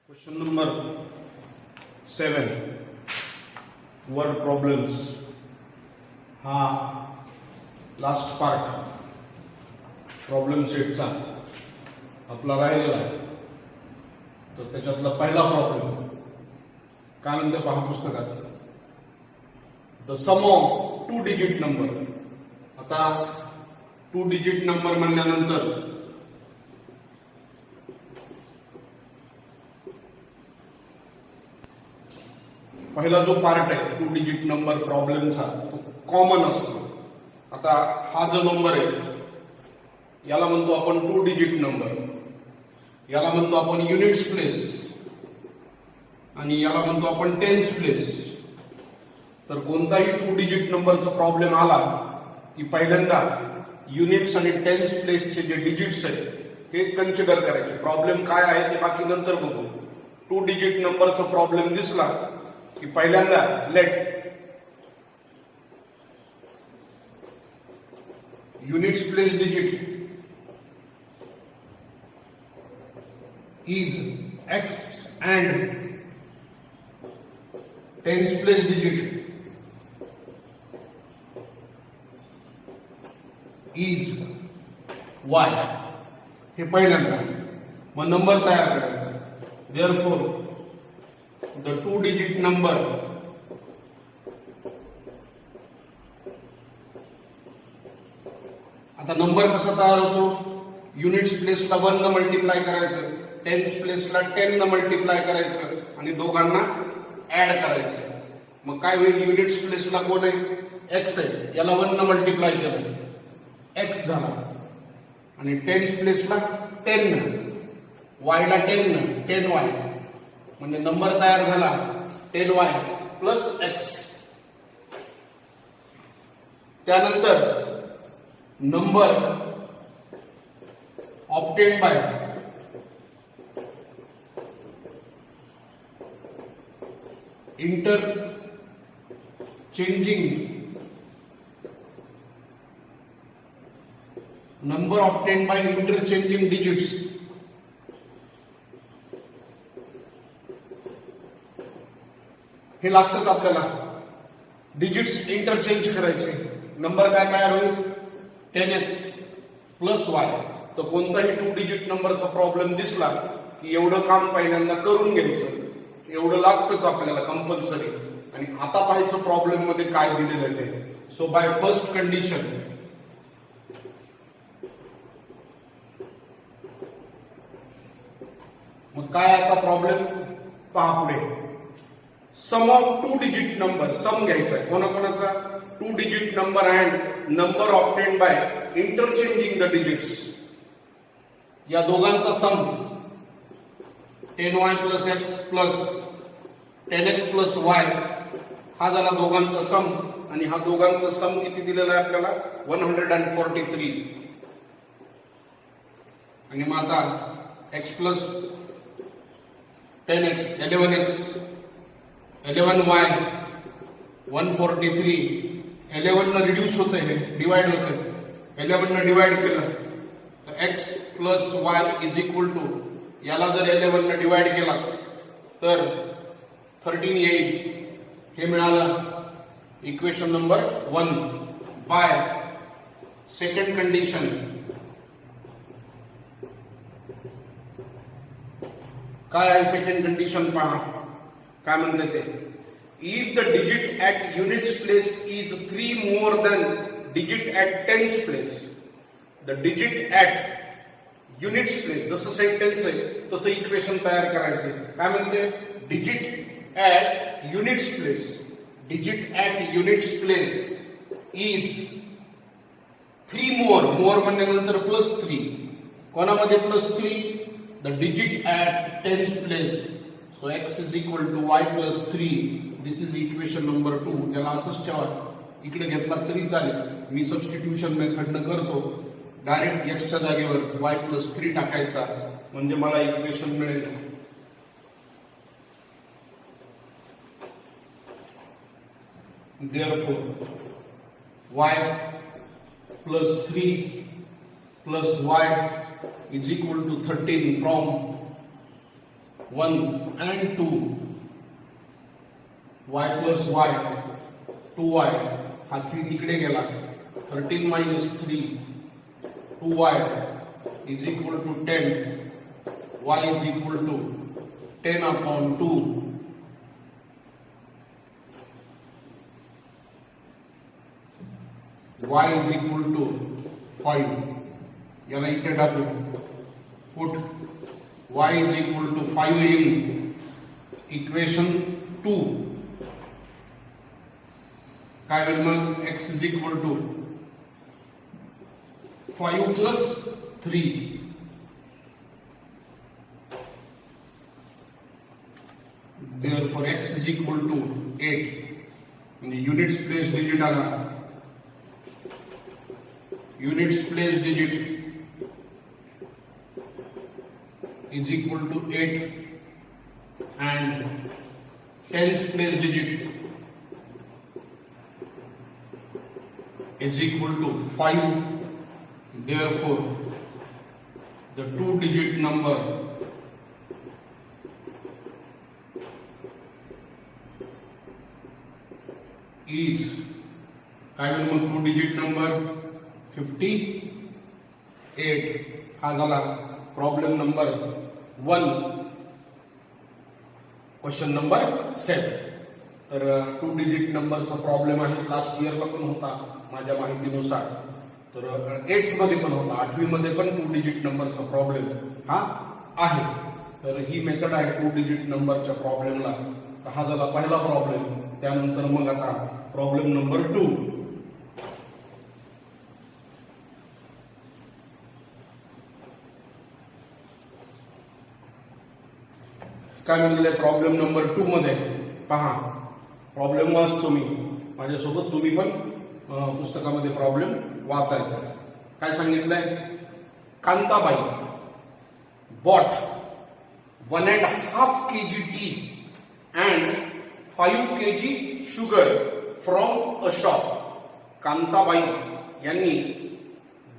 Question number 7, word problems. हा last part problem सेटचा आपला राहिलेला आहे. तर त्याच्यातला पहिला प्रॉब्लेम काय म्हणते पहा पुस्तकात. The sum of 2 digit number. आता 2 डिजिट नंबर म्हणल्यानंतर पहिला जो पार्ट आहे 2 डिजिट नंबर प्रॉब्लेमचा तो कॉमन असतो. आता हा जो नंबर आहे याला म्हणतो आपण 2 डिजिट नंबर, याला म्हणतो आपण युनिट्स प्लेस आणि याला म्हणतो आपण टेन्स प्लेस. तर कोणताही 2 डिजिट नंबरचा प्रॉब्लेम आला की पहिल्यांदा युनिट्स आणि टेन्स प्लेसचे जे डिजिट्स आहेत हे कन्सिडर करायचे. प्रॉब्लेम काय आहे ते बाकी नंतर बघू. 2 डिजिट नंबरचा प्रॉब्लेम दिसला की पहिल्यांदा let units place digit is x and tens place digit is y. हे पहिल्यांदा मग नंबर तयार करायचा. therefore the 2 digit number आता नंबर कसा तयार होतो. युनिट्स प्लेसला 1 न मल्टिप्लाय करायचं, टेन्स प्लेसला 10 न मल्टिप्लाय करायचं आणि दोघांना ऍड करायचं. मग काय होईल. युनिट्स प्लेसला कोण आहे एक्स आहे, याला 1 न मल्टिप्लाय केलं एक्स झाला आणि टेन्स प्लेसला 10 न, वायला 10 न 10y म्हणजे नंबर तयार झाला 10y प्लस एक्स. त्यानंतर number obtain bye interchanging number obtained by interchanging digits. हे लागतच आपल्याला. डिजिट्स इंटरचेंज करायचे. नंबर काय तयार होईल 10x प्लस y. तर कोणताही 2 डिजिट नंबरचा प्रॉब्लेम दिसला की एवढं काम पहिल्यांदा करून घ्यायचं. एवढं लागतच आपल्याला कंपल्सरी. आणि आता पाहायचं प्रॉब्लेम मध्ये काय दिलेलं आहे. सो बाय फर्स्ट कंडिशन मग काय आता प्रॉब्लेम पहा पुढे. सम ऑफ 2 डिजिट नंबर सम घ्यायचा आहे कोणाकोणाचा 2 digit number and number obtained by interchanging the digits. या दोघांचा सम 10y plus x plus 10x plus y हा झाला दोघांचा सम. आणि हा दोघांचा सम किती दिलेला आहे आपल्याला 143. आणि मग आता x plus 10x 11x 11y 143 11 न रिड्यूस होते हे डिवाइड होते. 11 न डिवाइड केलं तर x plus y is equal to याला जर 11 न डिवाइड केला तर 13 येईल. हे मिळालं equation number 1. Bye second condition काय आहे सेकंड कंडिशन पहा काय म्हणते ते. If the digit at units place is 3 more than digit at tense place. The digit at units place जसं सेंटेन्स आहे तसं इक्वेशन तयार करायचे. काय म्हणते digit at units place. Digit at units place is 3 मोर. मोर म्हणल्यानंतर प्लस 3. कोणामध्ये plus 3 the digit at tense place. So x is equal to y plus 3. This is equation number 2. याला असंच ठेवा. इकडे घेतला तरी चालेल. मी सबस्टिट्यूशन मेथडनं करतो. डायरेक्ट एक्सच्या जागेवर y प्लस 3 टाकायचा म्हणजे मला इक्वेशन मिळेल. therefore y plus 3 plus y is equal to 13 from 1 and 2, y plus y 2y, हा 3 तिकडे गेला, 13 minus 3 2y is equal to 10, y is equal to 10 upon 2, y is equal to 5, याला इथे टाकू, put y is equal to 5 in equation 2, काय होईल मग, x is equal to 5 plus 3, therefore x is equal to 8, म्हणजे units place digit आला, units place digit is equal to 8 and tens place digit is equal to 5, therefore the 2-digit number is, काय होईल मग 2-digit number 58, हा झाला problem number 1. Question number 7. तर 2-digit नंबरचा problem आहे, लास्ट इयरला पण होता माझ्या माहितीनुसार, तर 8th मध्ये पण होता, 8वी मध्ये पण 2-digit नंबरचा प्रॉब्लेम हा आहे. तर ही मेथड आहे 2-digit नंबरच्या प्रॉब्लेमला. हा झाला पहिला प्रॉब्लेम. त्यानंतर मग आता प्रॉब्लेम नंबर 2. काय म्हणले प्रॉब्लेम नंबर 2 मध्ये पहा, प्रॉब्लेम वाचतो मी, माझ्यासोबत तुम्ही पण पुस्तकामध्ये प्रॉब्लेम वाचायचा. काय सांगितलंय, Kantabai bought 1.5 kg tea and 5 kg sugar from a shop. Kantabai यांनी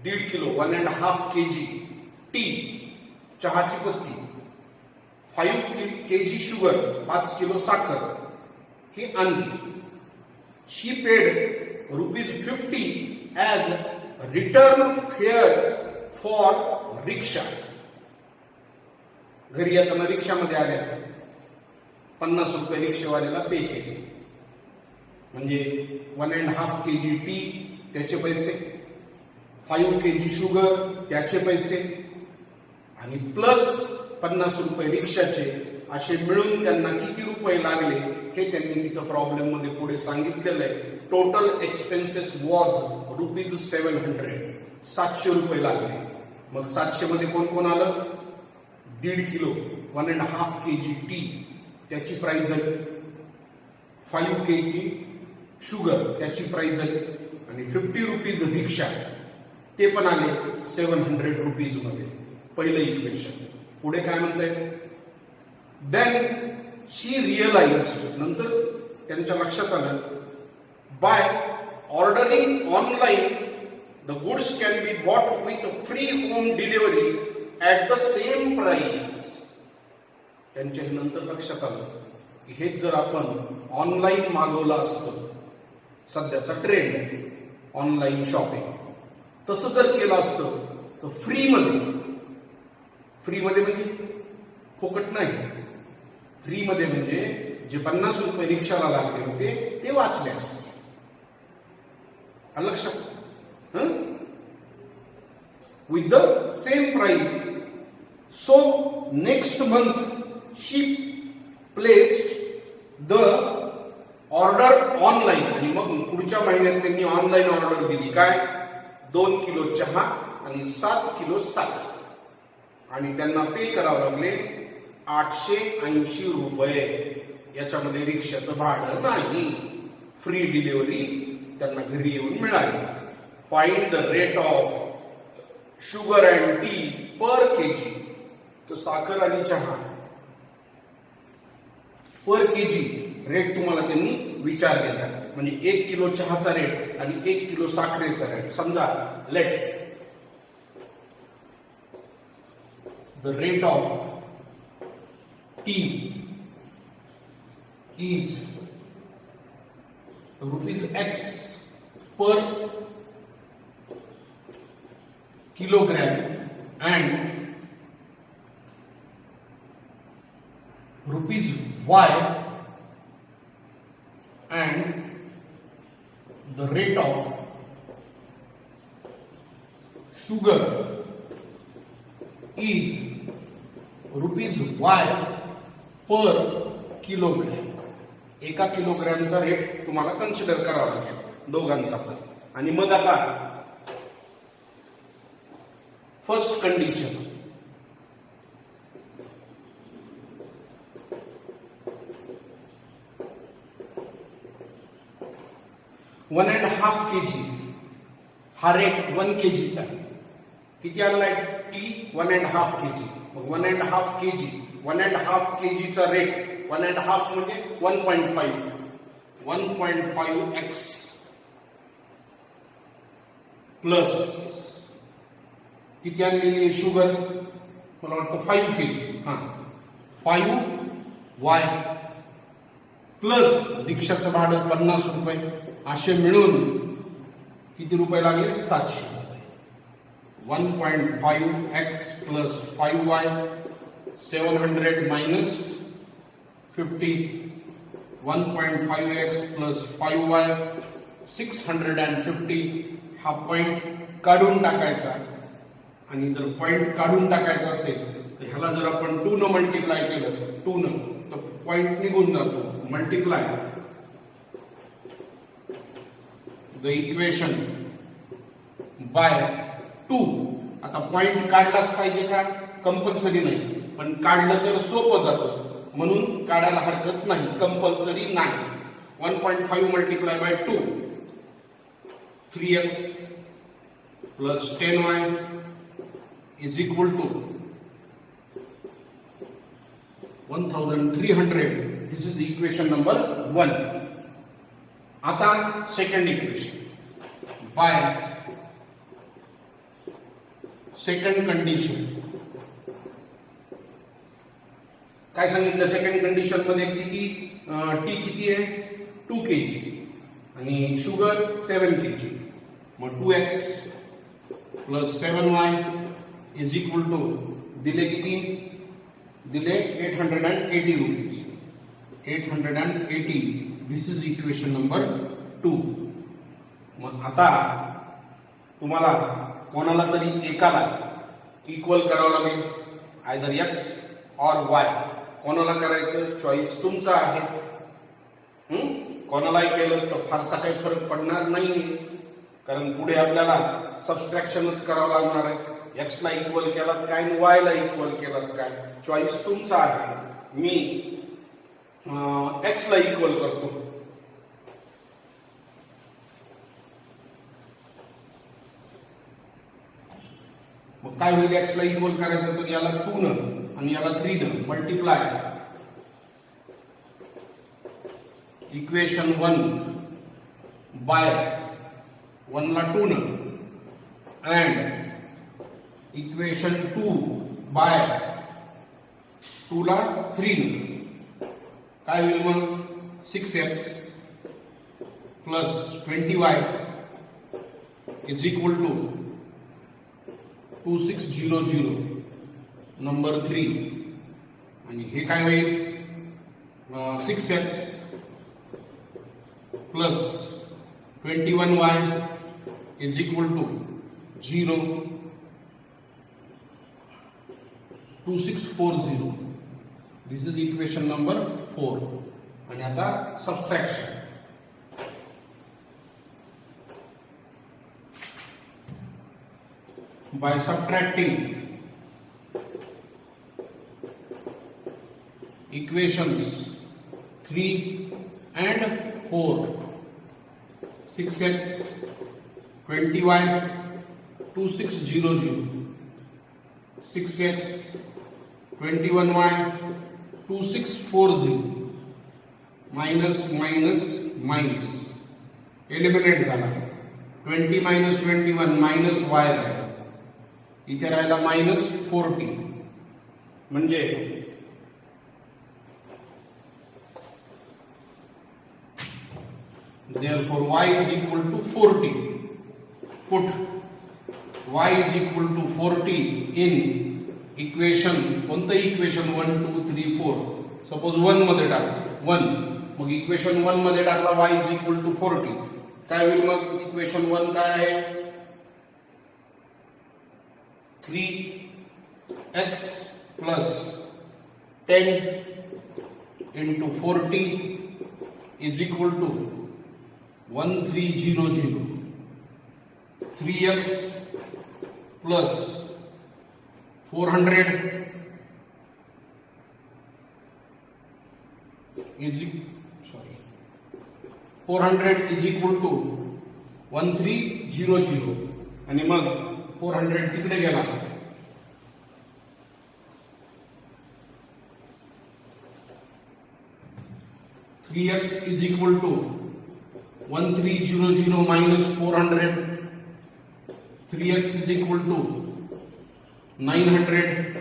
1.5 किलो 1.5 kg टी, चहाची पत्ती, 5 kg शुगर 5 किलो साखर ही आणली. She paid ₹50 as return fare for rickshaw. घरी येताना रिक्षामध्ये आल्या, ₹50 रिक्षेवाल्याला पे केले. म्हणजे 1.5 kg टी त्याचे पैसे, 5 kg शुगर त्याचे पैसे आणि प्लस ₹50 रिक्षाचे, असे मिळून त्यांना किती रुपये लागले हे त्यांनी तिथं प्रॉब्लेम मध्ये पुढे सांगितलेलं आहे. टोटल एक्सपेन्सेस वॉज ₹700, ₹700 लागले. मग 700 मध्ये कोण कोण आलं, 1.5 किलो 1.5 kg टी त्याची प्राइस आहे, 5 kg शुगर त्याची प्राइस आहे आणि ₹50 रिक्षा ते पण आले ₹700 मध्ये. पहिलं इक्वेशन. पुढे काय म्हणताय, देन शी रिअलाइज, नंतर त्यांच्या लक्षात आलं, by ordering online the goods can be bought with free home delivery at the same price. त्यांच्या नंतर लक्षात आलं की हेच जर आपण ऑनलाईन मागवलं असतं, सध्याचा ट्रेंड ऑनलाईन शॉपिंग, तसं जर केलं असतं तर फ्रीमध्ये म्हणजे फुकट नाही, फ्रीमध्ये म्हणजे जे ₹50 रिक्षाला लागले होते ते वाचले असते. लक्षात, with the same price. So next month she placed the order online. आणि मग पुढच्या महिन्यात त्यांनी ऑनलाईन ऑर्डर दिली. काय, 2 किलो चहा आणि 7 किलो साखर. आणि त्यांना पे करावं लागले ₹880. याच्यामध्ये रिक्षाचं भाडं नाही, फ्री डिलिव्हरी त्यांना घरी येऊन मिळाली. Find the rate of sugar and T per KG. तर साखर आणि चहा पर केजी रेट तुम्हाला त्यांनी विचारलेला. म्हणजे 1 किलो चहाचा रेट आणि 1 किलो साखरेचा रेट. समजा late the rate of T is rupees X per kilogram and rupees Y and the rate of sugar is rupees Y per kilogram. एका किलोग्रॅमचा रेट तुम्हाला कन्सिडर करावा लागेल दोघांचा पण. आणि मग आता first condition, one and half KG हा रेट 1 kgचा आहे. किती आणलाय? T 1.5 kg. मग 1.5 kg 1.5 kgचा रेट 1.5 म्हणजे 1.5x प्लस किती आणलेली शुगर? मला वाटतं 5 kg. 5y प्लस रिक्षाचं भाडं 50 रुपये असे मिळून किती रुपये लागले? 700 रुपये. 1.5x plus 5y 700 minus 50. 1.5x plus 5y 650. हा पॉइंट काढून टाकायचा. आणि जर पॉइंट काढून टाकायचा असेल तर ह्याला जर आपण 2 न मल्टिप्लाय केलं 2 न तर पॉइंट निघून जातो. Multiply the equation by 2. आता पॉइंट काढलाच पाहिजे का? कंपल्सरी नाही, पण काढलं तर सोपं जातं म्हणून काढायला हरकत नाही, कंपल्सरी नाही. 1.5 multiply by 2 3x plus 10y is equal to 1300. This is equation number 1. आता second equation by second condition. काय सांगितलं? सेकंड कंडिशन मध्ये किती टी किती आहे? 2 kg आणि शुगर 7 kg. मग 2x plus 7y is equal to दिले किती? दिले 880 rupees. 880. This is equation number 2. मग आता तुम्हाला कोणाला तरी एकाला इक्वल करावं लागेल, आयदर x और y. कोणाला करायचं? चॉईस तुमचा आहे. कोणालाही केलं तर फारसा काही फरक पडणार नाही, कारण पुढे आपल्याला सबस्ट्रॅक्शनच करावं लागणार आहे. x ला इक्वल केलात काय आणि y ला इक्वल केलात काय, चॉईस तुमचा आहे. मी x ला इक्वल करतो. मग काय होईल? x ला इक्वल करायचं तर याला 2 न आणि याला 3 न मल्टिप्लाय इक्वेशन 1 बाय 1 ला 2 न अँड इक्वेशन 2 बाय 2 ला 3 न. काय होईल मग? 6x plus 20y is equal to 2600 number 3. आणि हे काय होईल? 6x plus 21y is equal to 0 2640. This is equation number 4. आणि आता subtraction. by subtracting equations 3 and 4, 6x 20y 2600, 6x 21y 2640, minus minus minus eliminate झाला. 20 माइनस 21 माइनस y राहिला. इथे राहिला माइनस 40. म्हणजे Therefore, y is equal to 40. Put y is equal to 40 in equation, कोणतं equation 1 2 3 4. Suppose 1 मध्ये टाक 1, मग equation 1 मध्ये टाकला y is equal to 40. काय होईल मग इक्वेशन 1 काय आहे? 3x plus 10 into 40 is equal to 1300. 3x plus 400 is 400 is equal to 1300. आणि मग 400 तिकडे गेला, three x is equal to 1300 minus 400. 3x is equal to 900.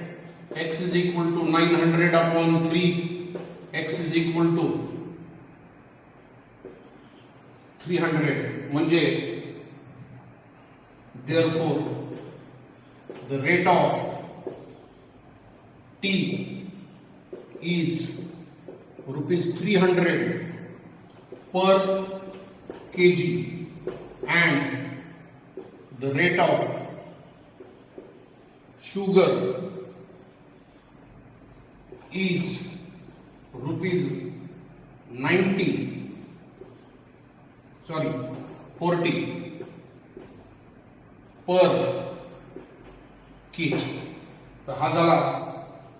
X is equal to 900 upon 3. X is equal to 300. म्हणजे therefore the rate of T is rupees 300 per kg and the rate of sugar is rupees 40 per kg. तर हा झाला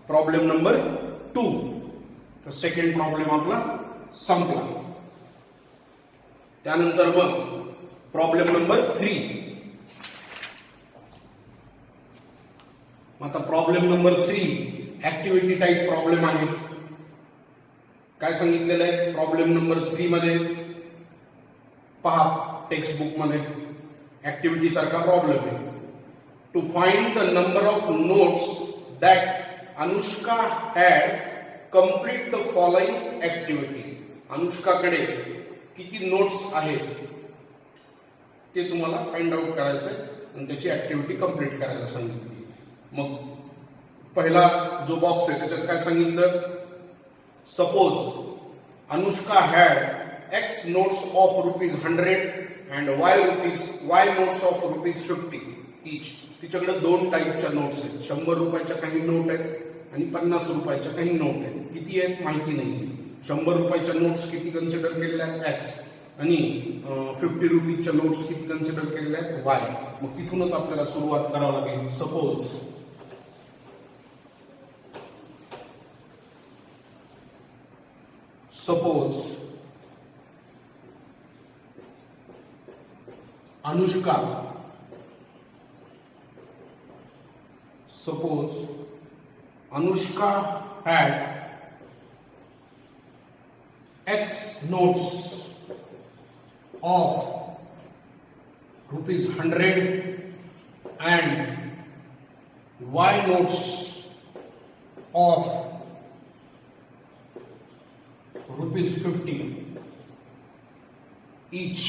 problem number 2. तर second problem आपला संपला. त्यानंतर मग problem number 3. आता problem number 3 activity type problem आहे. काय सांगितलेलं आहे प्रॉब्लेम नंबर 3 मध्ये? पहा टेक्स्ट बुक मध्ये ऍक्टिव्हिटी सारखा प्रॉब्लेम आहे. To find the number of notes that Anushka had complete the following activity. अनुष्काकडे किती नोट्स आहेत ते तुम्हाला फाइंड आउट करायचं आहे आणि त्याची ऍक्टिव्हिटी कंप्लीट करायला सांगितली. मग पहिला जो बॉक्स आहे त्याच्यात काय सांगितलं? Suppose Anushka had x notes of rupees 100 and Y notes of rupees 50 इच. तिच्याकडे 2 टाईपच्या नोट्स आहेत. 100 रुपयाच्या काही नोट आहेत आणि 50 रुपयाच्या काही नोट आहेत. किती आहेत माहिती नाही. 100 रुपयाच्या नोट्स किती कन्सिडर केलेल्या आहेत? एक्स. आणि 50 रुपीजच्या नोट्स किती कन्सिडर केलेल्या आहेत? वाय. मग तिथूनच आपल्याला सुरुवात करावं लागेल. Suppose Anushka had X notes of rupees 100 and Y notes of rupees 50 each.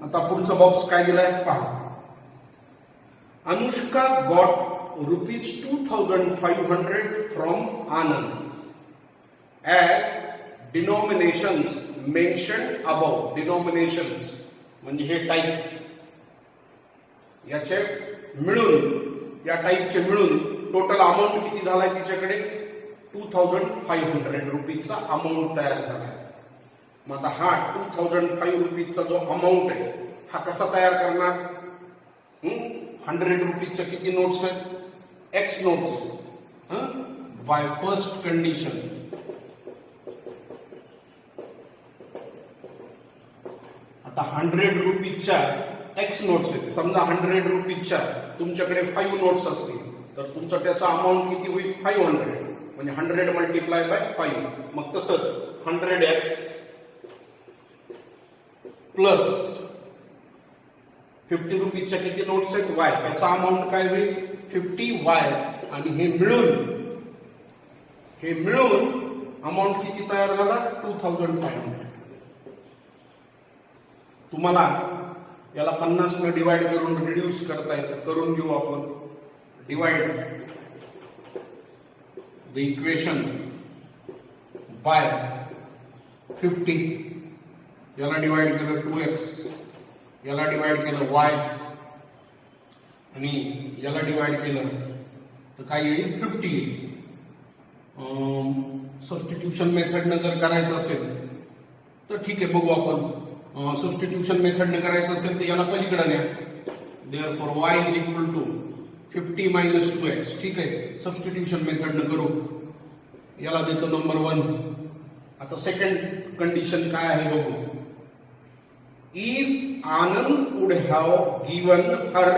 आता पुढचा बॉक्स काय दिलाय पहा. Anushka got rupees 2500 from Anand as denominations mentioned above. Denominations म्हणजे हे टाईप, याचे मिळून, या टाईपचे मिळून टोटल अमाऊंट किती झालाय तिच्याकडे? 2500 रुपीजचा अमाऊंट तयार झालाय. मग आता हा 2500 रुपीजचा जो अमाऊंट आहे हा कसा तयार करणार? 100 रुपीजच्या किती नोट्स आहेत? X notes. By first condition आता 100 रुपीजच्या एक्स नोट्स आहेत. समजा 100 रुपीजच्या तुमच्याकडे 5 नोट्स असतील तर तुमचा त्याचा अमाऊंट किती होईल? 500. म्हणजे 100 मल्टिप्लाय बाय 5. मग तसंच 100x प्लस 50 रुपीजच्या किती नोट्स आहेत? वाय. याचा अमाऊंट काय होईल? 50y. आणि हे मिळून अमाऊंट किती तयार झाला 2500. तुम्हाला याला 50 ने डिवाइड करून रिड्यूस करता येतं, करून घेऊ आपण. Divide the equation by 50. याला डिवाइड केलं 2x, याला डिवाइड केलं y आणि याला डिवाइड केलं तर काय येईल 50 येईल. सबस्टिट्यूशन मेथडने जर करायचं असेल तर ठीक आहे, बघू आपण. सबस्टिट्यूशन मेथडने करायचं असेल तर याला पलीकडे न्या. Therefore y is equal to 50 minus 2x. ठीक आहे, सबस्टिट्यूशन मेथडने करू. याला देतो नंबर 1. आता सेकंड कंडिशन काय आहे बघू. If Anand would have given her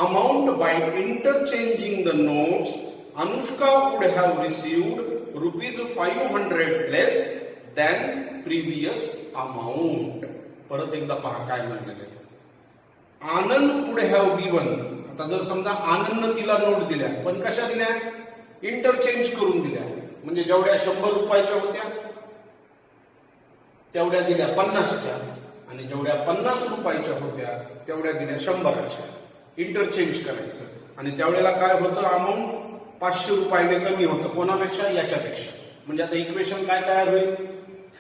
amount by interchanging the notes, Anushka would have received ₹500 less than previous amount. परत एकदा पहा काय म्हणलेलं आहे. आनंद वुड हॅव गिवन. आता जर समजा आनंदनं तिला नोट दिल्या, पण कशा दिल्या, इंटरचेंज करून दिल्या. म्हणजे जेवढ्या 100 रुपयाच्या होत्या तेवढ्या दिल्या 50च्या, आणि जेवढ्या 50 रुपयाच्या होत्या तेवढ्या दिल्या 100च्या. इंटरचेंज करायचं. आणि त्यावेळेला काय होतं, अमाऊंट 500 रुपयाने कमी होतं. कोणापेक्षा, याच्यापेक्षा. म्हणजे आता इक्वेशन काय तयार होईल,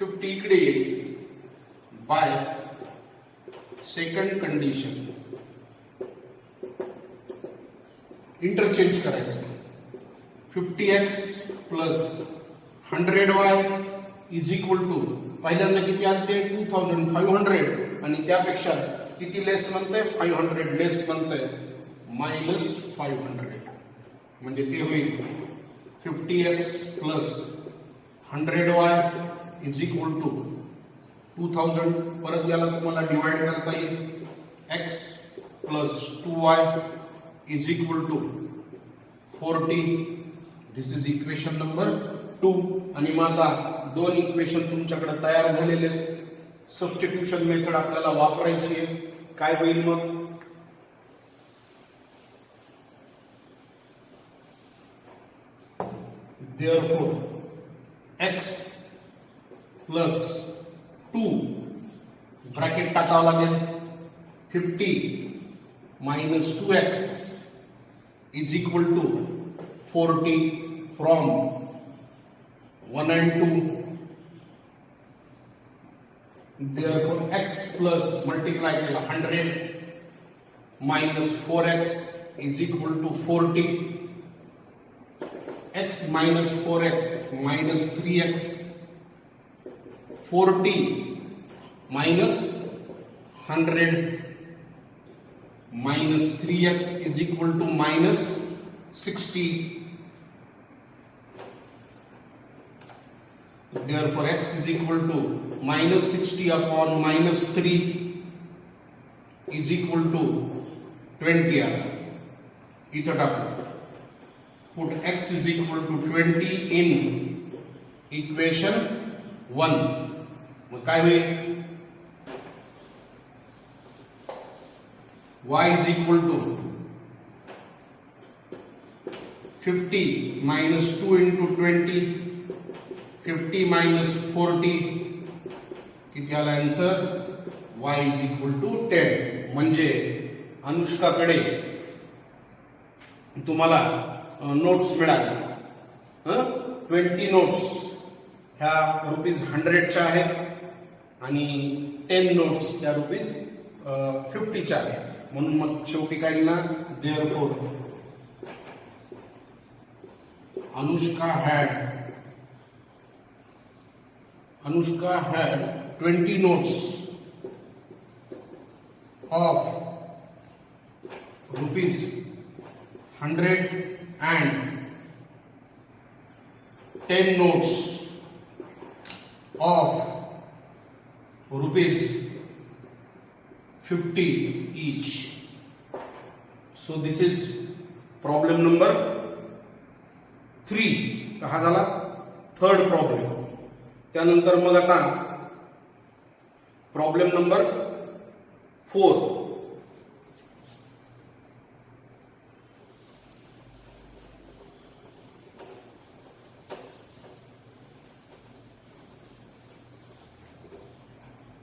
50 इकडे येईल बाय सेकंड कंडिशन. इंटरचेंज करायचं. 50x plus 100y is equal to, पहिल्यांदा किती आणते 2500, आणि त्यापेक्षा किती लेस म्हणतंय, 500 लेस म्हणतंय, मायनस 500. म्हणजे ते होईल 50x plus 100y is equal to 2000. परत याला तुम्हाला डिवाइड करता येईल. x plus 2y is equal to 40. This is equation number 2. आणि मग आता 2 इक्वेशन तुमच्याकडे तयार झालेले आहेत. सबस्टिट्यूशन मेथड आपल्याला वापरायची आहे. काय होईल मग, therefore x प्लस 2 ब्रॅकेट टाकावं लागेल. 50 minus 2x is equal to 40 from 1 and 2. Therefore x plus multiply केला 100 minus 4x is equal to 40. x minus 4x minus 3x. 40 minus 100 minus 3x is equal to minus 60. Therefore x is equal to minus 60 upon minus 3 is equal to 20. इथं टाकू. Put x is equal to 20 in equation 1. मग काय होईल, y is equal to 50 minus 2 into 20. 50 minus 40 किती आला answer, y is equal to 10. म्हणजे अनुष्काकडे तुम्हाला notes मिळाल्या. 20 नोट्स ह्या ₹100च्या आहेत आणि 10 नोट्स ह्या ₹50च्या आहेत. म्हणून मग शेवटी काय लिहिणार, therefore Anushka had 20 notes of ₹100 and 10 notes of ₹50 each. So this is problem number 3. हा झाला थर्ड प्रॉब्लेम. त्यानंतर मग आता प्रॉब्लेम नंबर 4.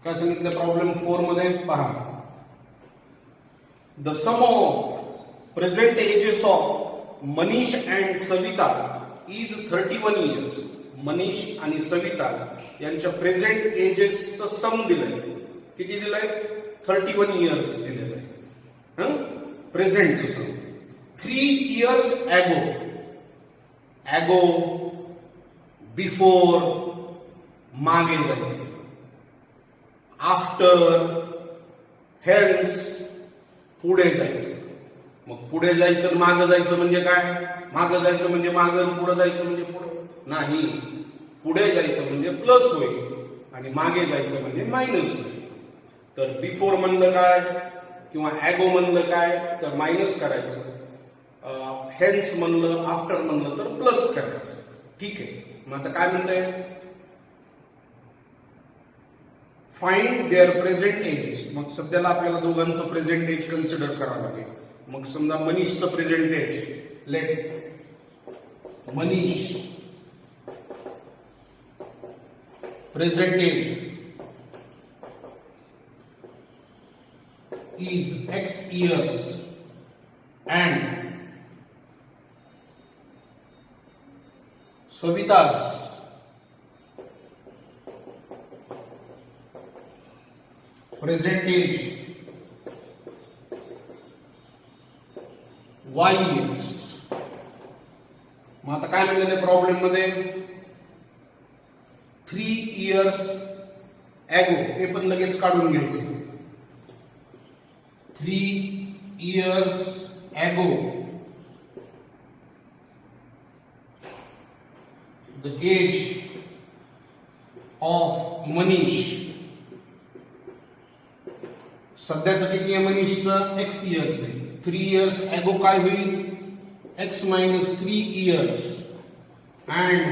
काय सांगितलं प्रॉब्लेम 4 मध्ये पहा. The sum of present ages of Manish and Savita is 31 years. Manish आणि सविता यांच्या प्रेझेंट एजेसचं सम दिलंय. किती दिलंय? 31 इयर्स दिलेलं आहे. प्रेझेंटचं सम. 3 इयर्स ॲगो बिफोर मागे जायचं, आफ्टर हेन्स पुढे जायचं. मग पुढे जायचं मागं जायचं म्हणजे काय? मागं जायचं म्हणजे मागं, पुढे जायचं म्हणजे पुढे नाही. पुढे जायचं म्हणजे प्लस होईल आणि मागे जायचं म्हणजे मायनस होईल. तर बिफोर म्हणलं काय किंवा ॲगो म्हणलं काय तर मायनस करायचं, हेन्स म्हणलं आफ्टर म्हणलं तर प्लस करायचं. ठीक आहे. मग आता काय म्हणतंय? Find their present ages. मग सध्याला आपल्याला दोघांचं प्रेझेंट एज कन्सिडर करावं लागेल. मग समजा मनीषचं present age, let Manish present age is X years and Savita's present age Y years. मग आता काय म्हणलेलं प्रॉब्लेम मध्ये 3 इयर्स ॲगो, ते पण लगेच काढून घ्यायचं. 3 years ago, the age of Manish. सध्याचं किती आहे मनीषचं? X years आहे. 3 years ago काय होईल? X minus 3 years and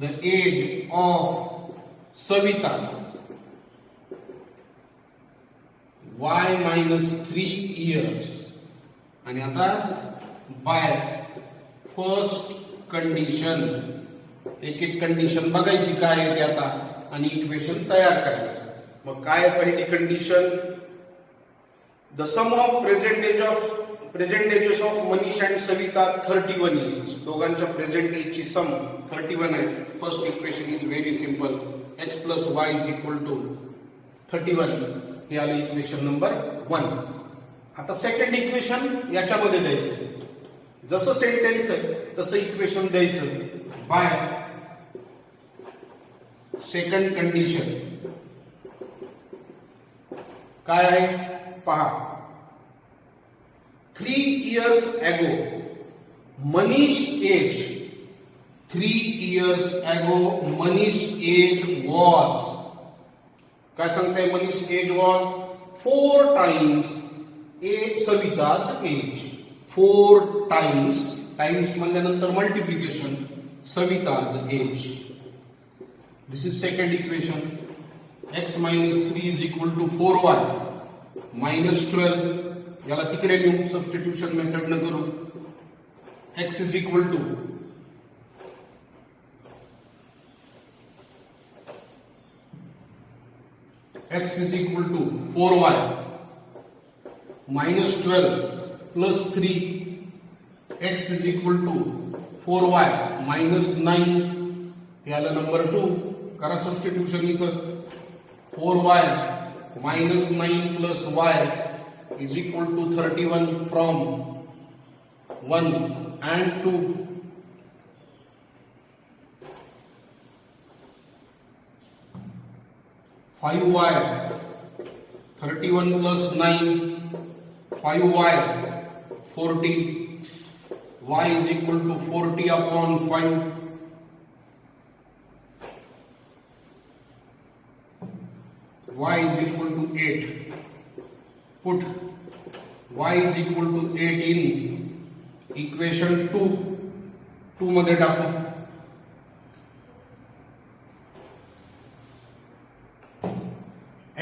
the age of Savita y minus 3 years. आणि आता बाय फर्स्ट कंडिशन एक एक कंडिशन बघायची काय आहे आता आणि इक्वेशन तयार करायचं. मग काय पहिली कंडिशन? The sum of present ages of Manish and Savita 31 years. दोघांच्या प्रेझेंट एजची सम 31 आहे. First equation is very simple. x plus y is equal to 31. हे आलं इक्वेशन नंबर 1. आता सेकंड इक्वेशन याच्यामध्ये द्यायचं. जसं सेंटेन्स आहे तसं इक्वेशन द्यायचं बाय सेकंड कंडिशन. काय आहे पहा. 3 years ago Manish age 3 years ago Manish age was, काय सांगताय? मनीष एज वॉज 4 times सविताच एज. 4 times, टाइम्स म्हणल्यानंतर multiplication, Savita's age. This is second equation. x minus 3 is equal to 4y minus 12. याला तिकडे नेऊ, सबस्टिट्यूशन मेथड न करू. x is equal to x is equal to 4y minus 12 plus 3. x is equal to 4y minus 9. याला number 2 करा substitution इथं. 4y minus 9 plus y is equal to 31 from 1 and 2. 5y 31 plus 9 5y 40. Y is equal to 40 upon 5. Y is equal to 8. Put y is equal to 8 in equation 2. 2 मध्ये टाकू.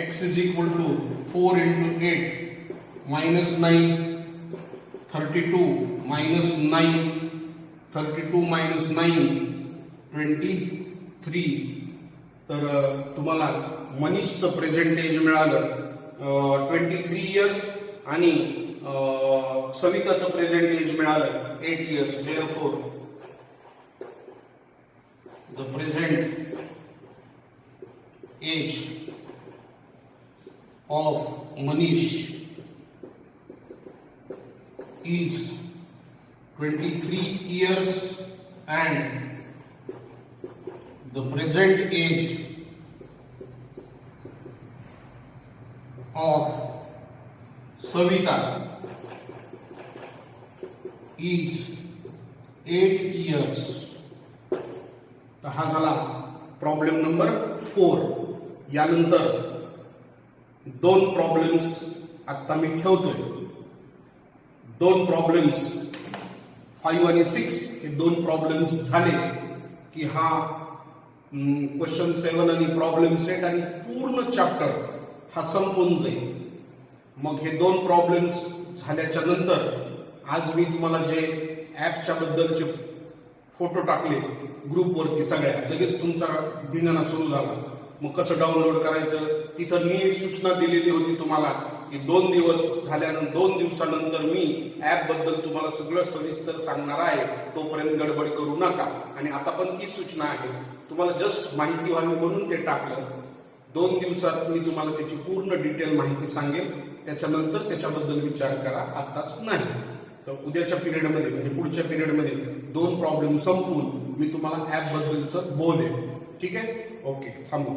x is equal to 4 into 8 minus 9. 32 minus 9. 32 minus 9 23. तर तुम्हाला मनीषचं present age मिळालं 23 years आणि सविताचं present age मिळालं 8 years. Therefore the present age of Manish is 23 years and the present age of Savita is 8 years. तर हा झाला प्रॉब्लेम नंबर 4. यानंतर 2 problems आता मी ठेवतोय. 2 प्रॉब्लेम्स 5 आणि 6 हे 2 प्रॉब्लेम्स झाले की हा क्वेश्चन 7 आणि प्रॉब्लेम सेट आणि पूर्ण चॅप्टर हा संपून जाईल. मग हे 2 प्रॉब्लेम्स झाल्याच्या नंतर आज मी तुम्हाला जे ऍपच्या बद्दलचे फोटो टाकले ग्रुपवरती सगळ्या, लगेच तुमचा धिंगाणा सुरू झाला. मग कसं डाउनलोड करायचं, तिथं मी एक सूचना दिलेली होती तुम्हाला की 2 दिवस झाल्यानंतर 2 दिवसानंतर मी ऍप बद्दल तुम्हाला सगळं सविस्तर सांगणार आहे. तोपर्यंत गडबड करू नका. आणि आता पण ती सूचना आहे, तुम्हाला जस्ट माहिती व्हावी म्हणून ते टाकलं. 2 दिवसात मी तुम्हाला त्याची पूर्ण डिटेल माहिती सांगेल. त्याच्यानंतर त्याच्याबद्दल विचार करा, आताच नाही. तर उद्याच्या पिरियडमध्ये म्हणजे पुढच्या पिरियडमध्ये 2 प्रॉब्लेम संपवून मी तुम्हाला ऍप बद्दलचं बोलेन. ठीक आहे? ओके, थांबू.